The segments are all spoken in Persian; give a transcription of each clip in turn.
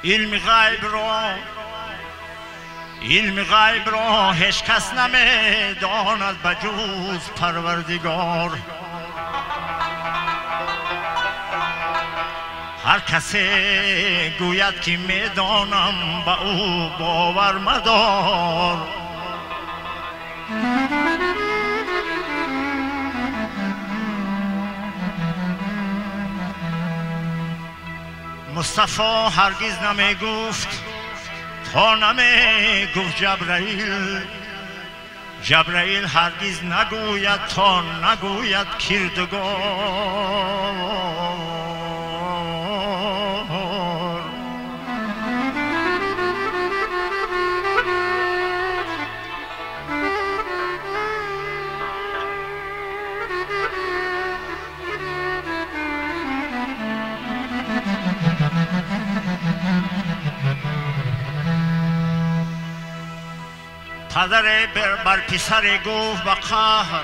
علم غیب را هیچ کس نمیداند بجز پروردگار. هر کسی گوید که میدانم به او باور مدار. مصطفی هرگز نمی گفت تا نمی گفت جبرائیل. جبرائیل هرگز نگوید تا نگوید کردگار. پدر بر پسر گفت به قهر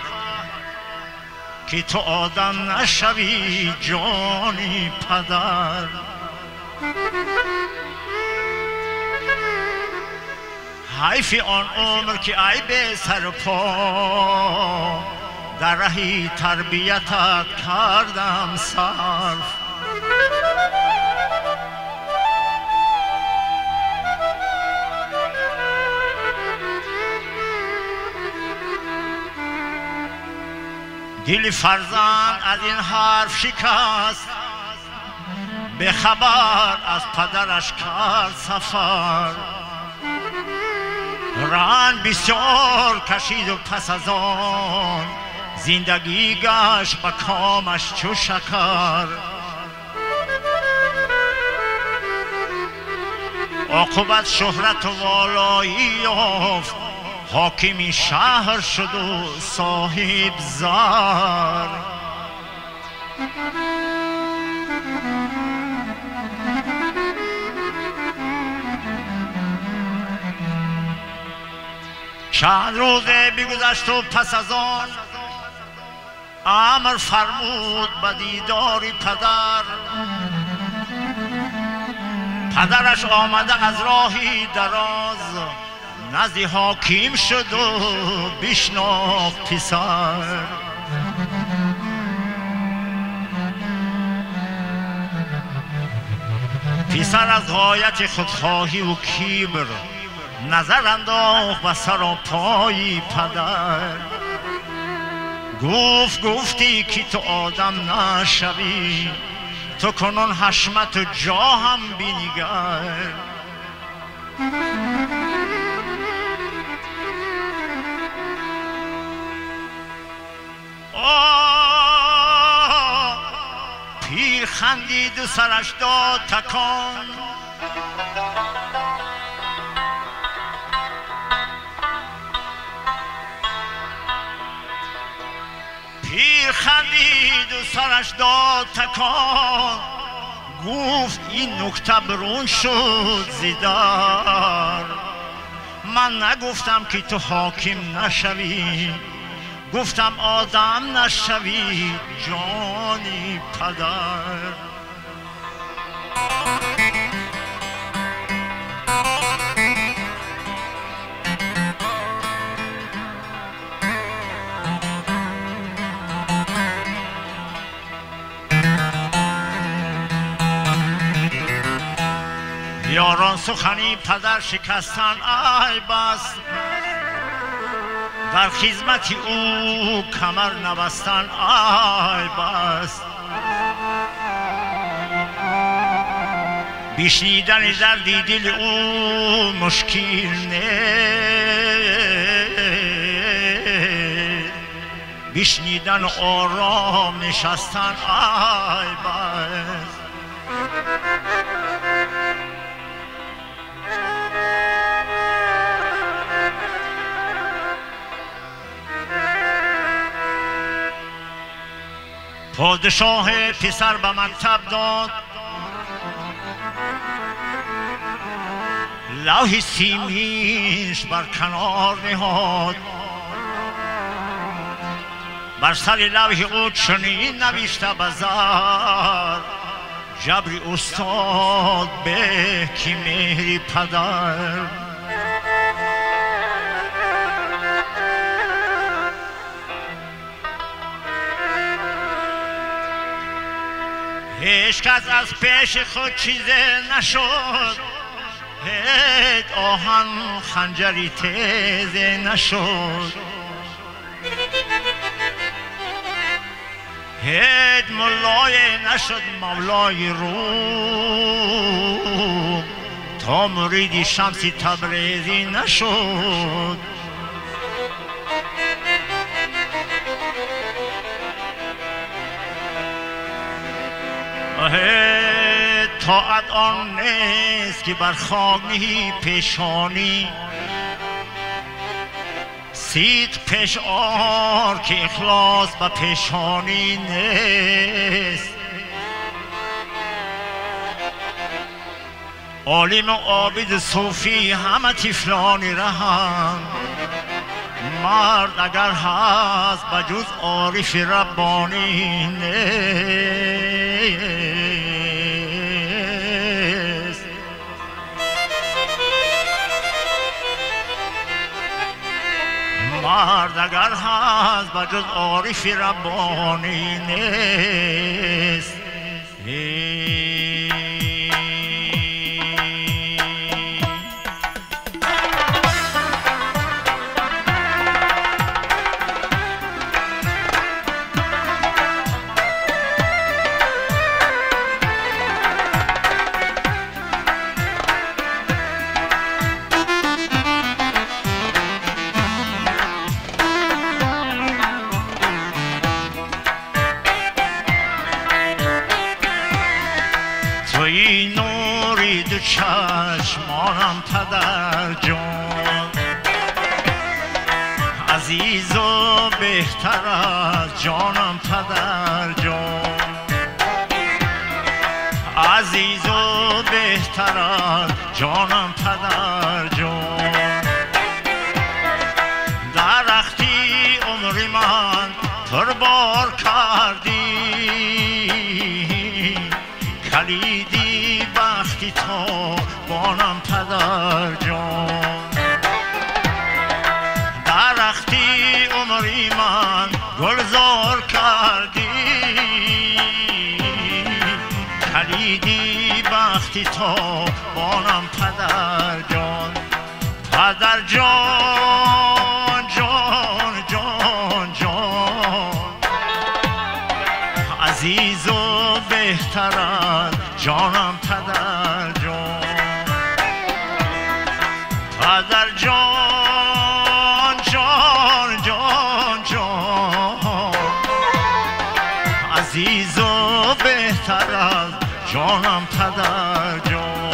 که تو آدم نشوی جانی پدر. حیف آن عمر که ای به سر پا در راه تربیتت کردم صرف. دل فرزند از این حرف شکست، به خبر از پدرش کرد سفر. رنج بسیار کشید و پس از آن زندگی گشت به کامش چو شکر. عاقبت شهرت و والایی یافت، حاکم شهر شد و صاحب زر. چند روزه بگذشت و پس از آن امر فرمود به دیدار پدر. پدرش آمده از راهی دراز، نزد حاکم شد و بشناخت پسر. پسر از غایت خودخواهی و کبر نظر انداخت به سر و پای پدر. گفتی که تو آدم نشوی، تو کنون حشمت و جاهم بینگر. پیر خندید و سرش داد تکان، پیر خندید و سرش داد تکان. گفت این نکته برون شد زیدار. من نگفتم که تو حاکم نشوی، گفتم آدم نشوی جانی پدر. یاران سخنی پدر شکستن ای بس، در خدمت او کمر نبستن ای بس. بشنیدن درد دل او مشکل نه، بشنیدن آرام نشستن ای بس. پادشاه پسر به مکتب داد، لوح سیمینش بر کنار نهاد. بر سر لوح او چنین نوشته به زر، جبری استاد به کی مهری پدر هیچ کس از پیش خود چیزه نشد هیچ آهن خنجری تیزه نشد هیچ مولای نشد مولای روم تا مریدی شمسی تبریزی نشد طاعت آن نیست که بر خاک پیشانی سید پیش آر که اخلاص به پیشانی نیست عالم و عابد صوفی همه طفلانی رهند مرد اگر هست بجز عارف ربانی نیست مرد اگر هست بجز عارف ربانی نیست توی نوری دو چشمانم پدر جان عزیز و بهتر از جانم پدر جان عزیز و بهتر از جانم پدر جان درختی عمری من پربار کردی کلیدی بختی تا بانم پدر جان درختی عمری من گلزار کردی کلیدی بختی تا بانم پدر جان پدر جان جان جان جان عزیز و بهتر از جانم پدر جان پدر جان جان جان جان عزیز و بهتر از جانم پدر جان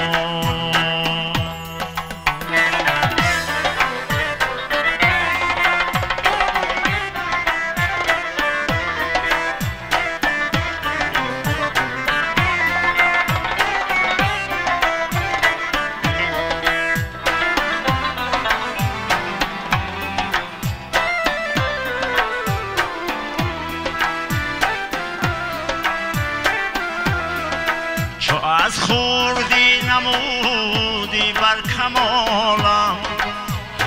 از خوردی نمودی بر کمالم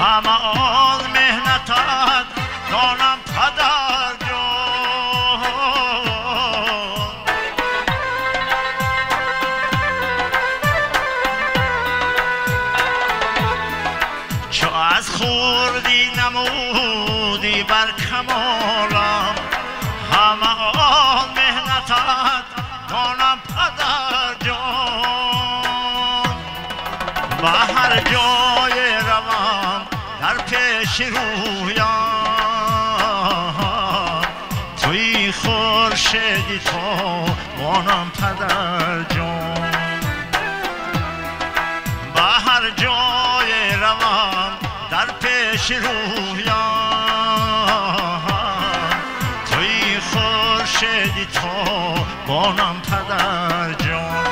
همه آن مهنتت دانم پدر جان چو از خوردی نمودی بر کمالم همه آن مهنتت دانم پدر جان و هر جای روم در پیش رویم توی خورشیدی تا بانم پدر جان و هر جای روم در پیش رویم توی خورشیدی تا بانم پدر جان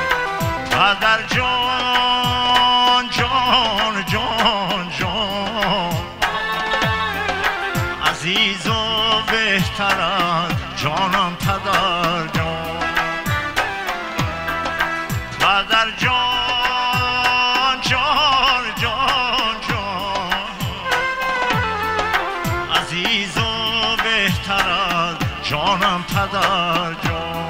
پدر جان جان جان جان عزیز و بهتر از جانم پدر جان عزیز و بهتر از جانم پدر جان.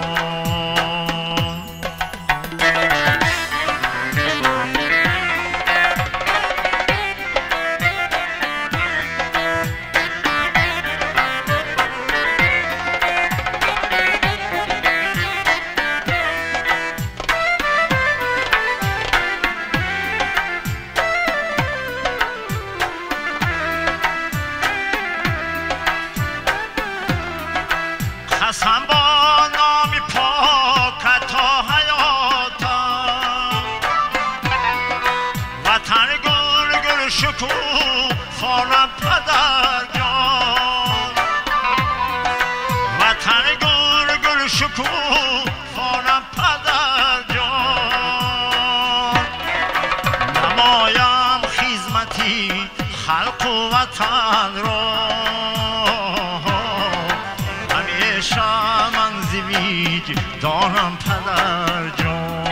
قسم با نامی پاکت تا حیاتم، وطن گل گل شکوفانم پدر جان. وطن گل گل شکوفانم پدر جان. نمایم خدمتی خلق و وطن را، من زویج دانم پدر جان.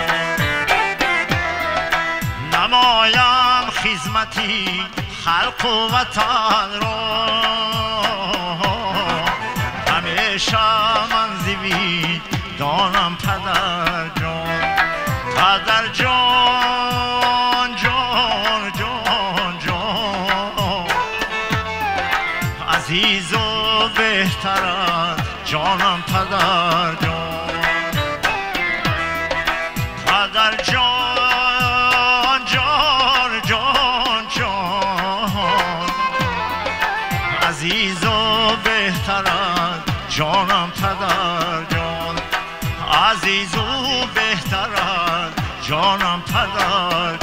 نمایم خدمتی خلق و وطن را، همیشه من زویج دانم پدر جان. پدر جان جان جان جان، عزیز و بهتر از جانم پدر جان. پدر جان جان جان جان، عزیز و بهتر از جانم پدر جان. عزیز و بهتر از جانم پدر